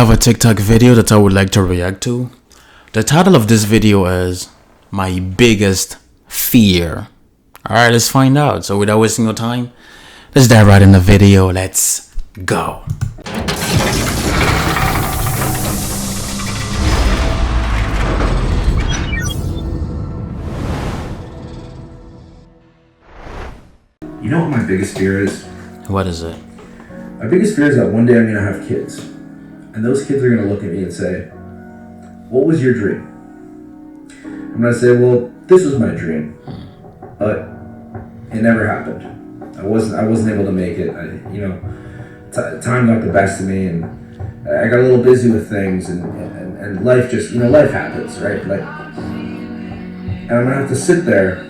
have a TikTok video that I would like to react to. The title of this video is My Biggest Fear. Alright, let's find out. So without wasting your time, let's dive right in the video. Let's go. You know what my biggest fear is? What is it? My biggest fear is that one day I'm going to have kids. And those kids are going to look at me and say, what was your dream? I'm going to say, well, this was my dream. But it never happened. I wasn't able to make it. Time got the best of me, and I got a little busy with things, and life just, life happens, right? And I'm going to have to sit there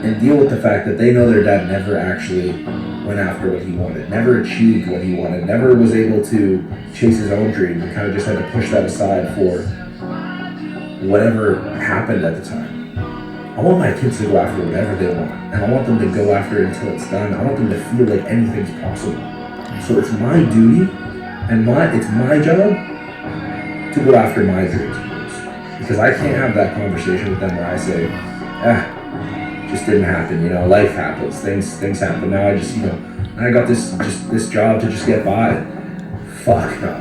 and deal with the fact that they know their dad never actually went after what he wanted, never achieved what he wanted, never was able to chase his own dreams, and kind of just had to push that aside for whatever happened at the time. I want my kids to go after whatever they want, and I want them to go after it until it's done. I want them to feel like anything's possible. So it's my duty, and it's my job to go after my dreams, because I can't have that conversation with them where I say, just didn't happen, life happens, things happen. Now I just, I got this job to just get by. Fuck no.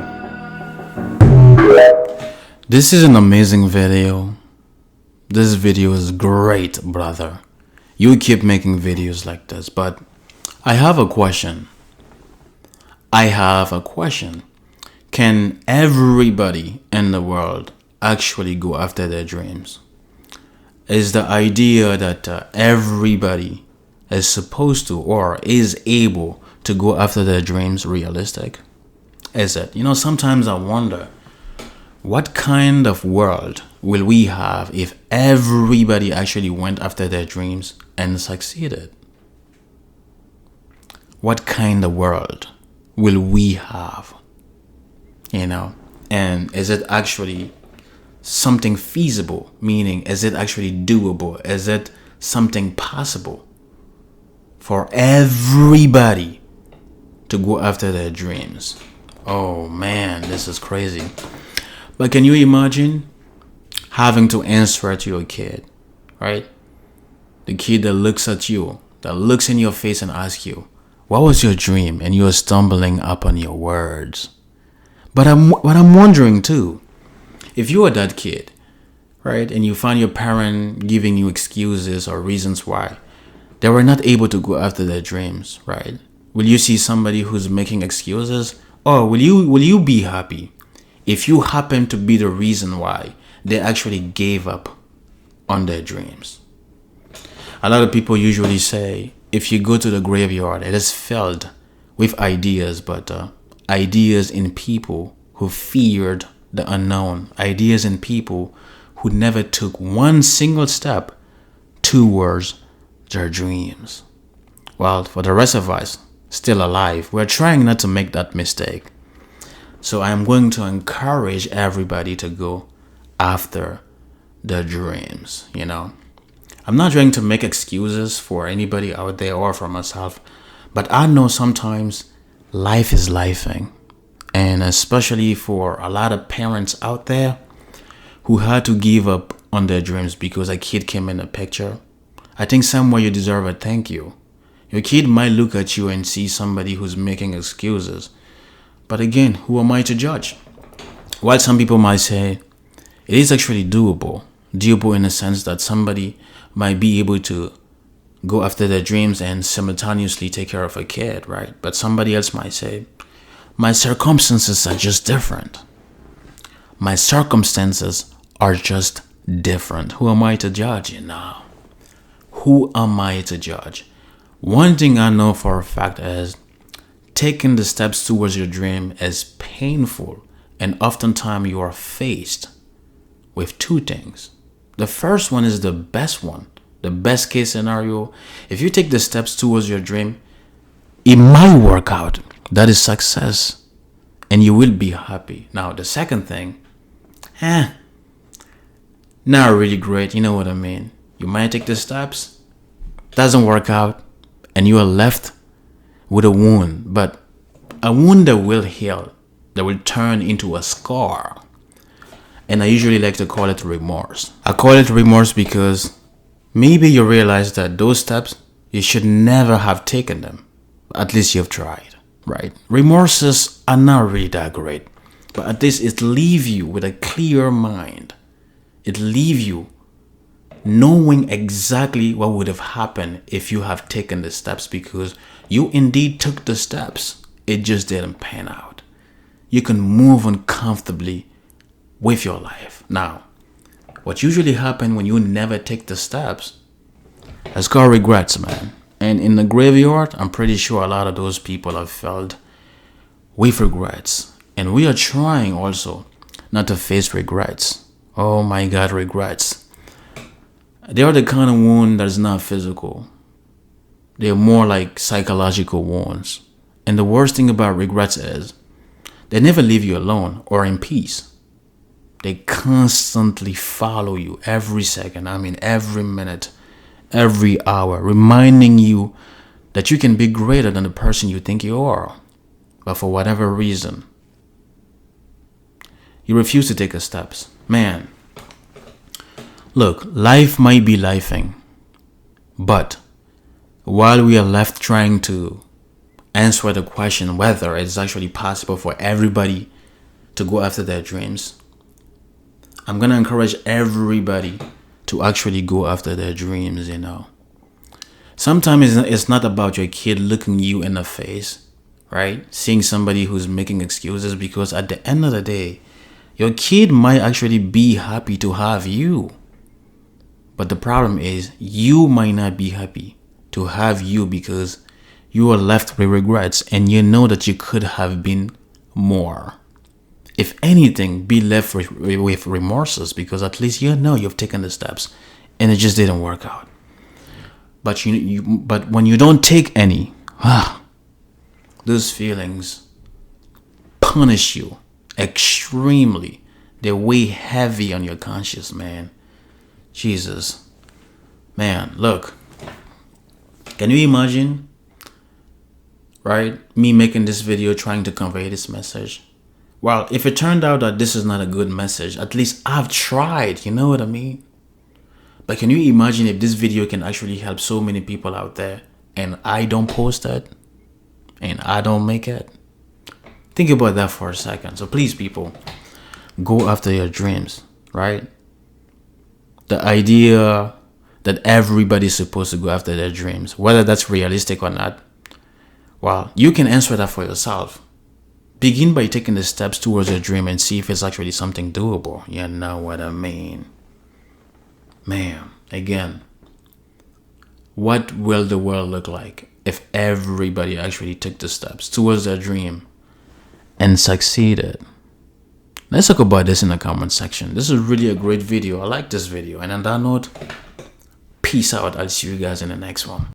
This is an amazing video. This video is great, brother. You keep making videos like this, but I have a question. Can everybody in the world actually go after their dreams? Is the idea that everybody is supposed to or is able to go after their dreams realistic? Is it? Sometimes I wonder, what kind of world will we have if everybody actually went after their dreams and succeeded? What kind of world will we have? And is it actually something feasible? Meaning, is it actually doable? Is it something possible for everybody to go after their dreams? Oh man, this is crazy. But can you imagine having to answer to your kid, right? The kid that looks at you, that looks in your face and asks you, what was your dream? And you're stumbling upon your words. But I'm wondering too, if you are that kid, right, and you find your parent giving you excuses or reasons why they were not able to go after their dreams, right? Will you see somebody who's making excuses? Or will you be happy if you happen to be the reason why they actually gave up on their dreams? A lot of people usually say, if you go to the graveyard, it is filled with ideas, but ideas in people who feared the unknown, ideas in people who never took one single step towards their dreams. Well, for the rest of us still alive, we're trying not to make that mistake. So I'm going to encourage everybody to go after their dreams, I'm not trying to make excuses for anybody out there or for myself, but I know sometimes life is lifing. And especially for a lot of parents out there who had to give up on their dreams because a kid came in the picture, I think somewhere you deserve a thank you. Your kid might look at you and see somebody who's making excuses. But again, who am I to judge? While some people might say it is actually doable in the sense that somebody might be able to go after their dreams and simultaneously take care of a kid, right? But somebody else might say, my circumstances are just different. My circumstances are just different. Who am I to judge? Who am I to judge? One thing I know for a fact is taking the steps towards your dream is painful, and oftentimes you are faced with two things. The first one is the best one, the best case scenario. If you take the steps towards your dream, it might work out. That is success, and you will be happy. Now, the second thing, not really great. You know what I mean? You might take the steps, doesn't work out, and you are left with a wound, but a wound that will heal that will turn into a scar. And I usually like to call it remorse. I call it remorse because maybe you realize that those steps, you should never have taken them. At least you've tried, right? Remorses are not really that great, but at least it leaves you with a clear mind. It leaves you knowing exactly what would have happened if you have taken the steps, because you indeed took the steps. It just didn't pan out. You can move on comfortably with your life. Now, what usually happens when you never take the steps, it's called regrets, man. And in the graveyard, I'm pretty sure a lot of those people have felt with regrets. And we are trying also not to face regrets. Oh my God, regrets. They are the kind of wound that is not physical. They're more like psychological wounds. And the worst thing about regrets is they never leave you alone or in peace. They constantly follow you every second. I mean, every minute, every hour, reminding you that you can be greater than the person you think you are. But for whatever reason, you refuse to take the steps. Man, look, life might be lifing, but while we are left trying to answer the question whether it's actually possible for everybody to go after their dreams, I'm going to encourage everybody to actually go after their dreams, you know. Sometimes it's not about your kid looking you in the face, right? Seeing somebody who's making excuses, because at the end of the day, your kid might actually be happy to have you. But the problem is you might not be happy to have you because you are left with regrets and you know that you could have been more. If anything, be left with remorses, because at least you know you've taken the steps and it just didn't work out. But but when you don't take any, those feelings punish you extremely. They weigh heavy on your conscience, man. Jesus. Man, look. Can you imagine, right, me making this video trying to convey this message? Well, if it turned out that this is not a good message, at least I've tried, you know what I mean? But can you imagine if this video can actually help so many people out there and I don't post it and I don't make it? Think about that for a second. So please, people, go after your dreams, right? The idea that everybody's supposed to go after their dreams, whether that's realistic or not, well, you can answer that for yourself. Begin by taking the steps towards your dream and see if it's actually something doable. You know what I mean? Man, again, what will the world look like if everybody actually took the steps towards their dream and succeeded? Let's talk about this in the comment section. This is really a great video. I like this video. And on that note, peace out. I'll see you guys in the next one.